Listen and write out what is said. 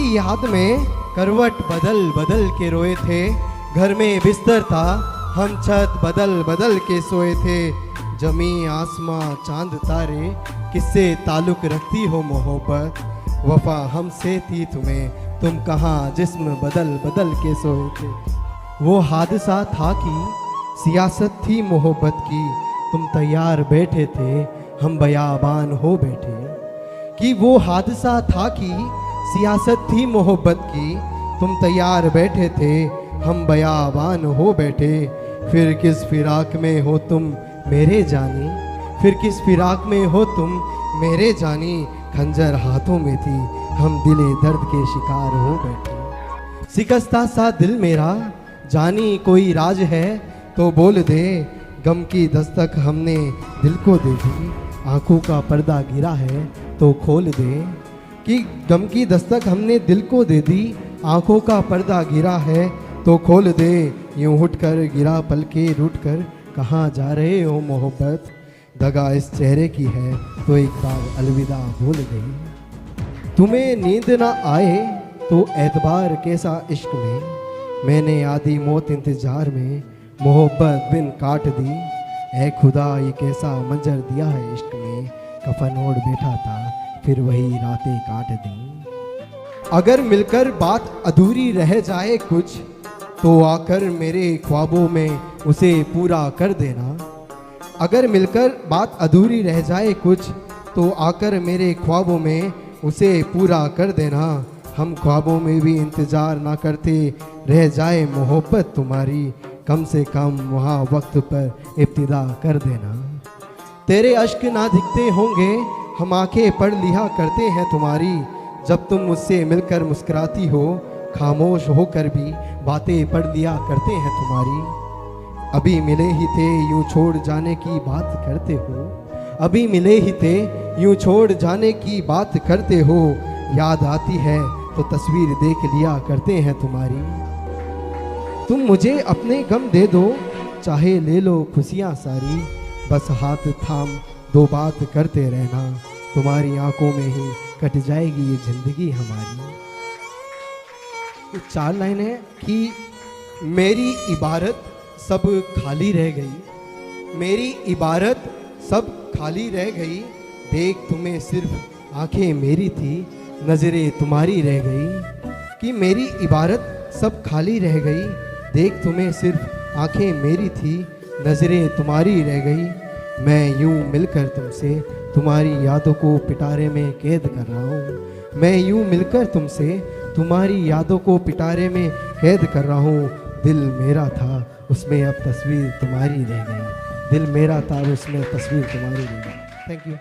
की याद में करवट बदल बदल के रोए थे। घर में बिस्तर था, हम छत बदल बदल के सोए थे। जमी आसमां चांद तारे, किससे ताल्लुक रखती हो मोहब्बत? वफा हमसे थी तुम्हें, तुम कहाँ जिस्म बदल बदल के सोए थे। वो हादसा था कि सियासत थी मोहब्बत की, तुम तैयार बैठे थे, हम बयाबान हो बैठे। कि वो हादसा था कि सियासत थी मोहब्बत की, तुम तैयार बैठे थे, हम बयाबान हो बैठे। फिर किस फिराक में हो तुम मेरे जानी, फिर किस फिराक में हो तुम मेरे जानी। खंजर हाथों में थी, हम दिले दर्द के शिकार हो बैठे। शिकस्ता सा दिल मेरा, जानी कोई राज है तो बोल दे। गम की दस्तक हमने दिल को दे दी, आंखों का पर्दा गिरा है तो खोल दे। कि गम की दस्तक हमने दिल को दे दी, आंखों का पर्दा गिरा है तो खोल दे। यूं उठ कर गिरा पल के रूठ कर, कहाँ जा रहे हो मोहब्बत? दगा इस चेहरे की है तो एक बार अलविदा बोल दे। तुम्हें नींद ना आए तो एतबार कैसा इश्क में, मैंने आधी मौत इंतजार में मोहब्बत बिन काट दी। ऐ खुदा ये कैसा मंजर दिया है इश्क में, कफन ओढ़ बैठा था फिर वही रातें काट दी। अगर मिलकर बात अधूरी रह जाए कुछ, तो आकर मेरे ख्वाबों में उसे पूरा कर देना। अगर मिलकर बात अधूरी रह जाए कुछ, तो आकर मेरे ख्वाबों में उसे पूरा कर देना। हम ख्वाबों में भी इंतज़ार ना करते रह जाए मोहब्बत तुम्हारी, कम से कम वहाँ वक्त पर इब्तिदा कर देना। तेरे अश्क ना दिखते होंगे, हम आंखें पढ़ लिया करते हैं तुम्हारी। जब तुम मुझसे मिलकर मुस्कुराती हो, खामोश होकर भी बातें पढ़ लिया करते हैं तुम्हारी। अभी मिले ही थे यूं छोड़ जाने की बात करते हो, अभी मिले ही थे यूं छोड़ जाने की बात करते हो। याद आती है तो तस्वीर देख लिया करते हैं तुम्हारी। तुम मुझे अपने गम दे दो, चाहे ले लो खुशियाँ सारी, बस हाथ थाम दो बात करते रहना, तुम्हारी आंखों में ही कट जाएगी ये जिंदगी हमारी। कुछ 4 लाइन है कि मेरी इबारत सब खाली रह गई, मेरी इबारत सब खाली रह गई। देख तुम्हें सिर्फ आंखें मेरी थी, नजरें तुम्हारी रह गई। कि मेरी इबारत सब खाली रह गई, देख तुम्हें सिर्फ आंखें मेरी थी, नजरें तुम्हारी रह गई। मैं यूं मिलकर तुमसे तुम्हारी यादों को पिटारे में कैद कर रहा हूँ। मैं यूं मिलकर तुमसे तुम्हारी यादों को पिटारे में कैद कर रहा हूँ। दिल मेरा था उसमें अब तस्वीर तुम्हारी रह गई, दिल मेरा था उसमें तस्वीर तुम्हारी रह गई। Thank you.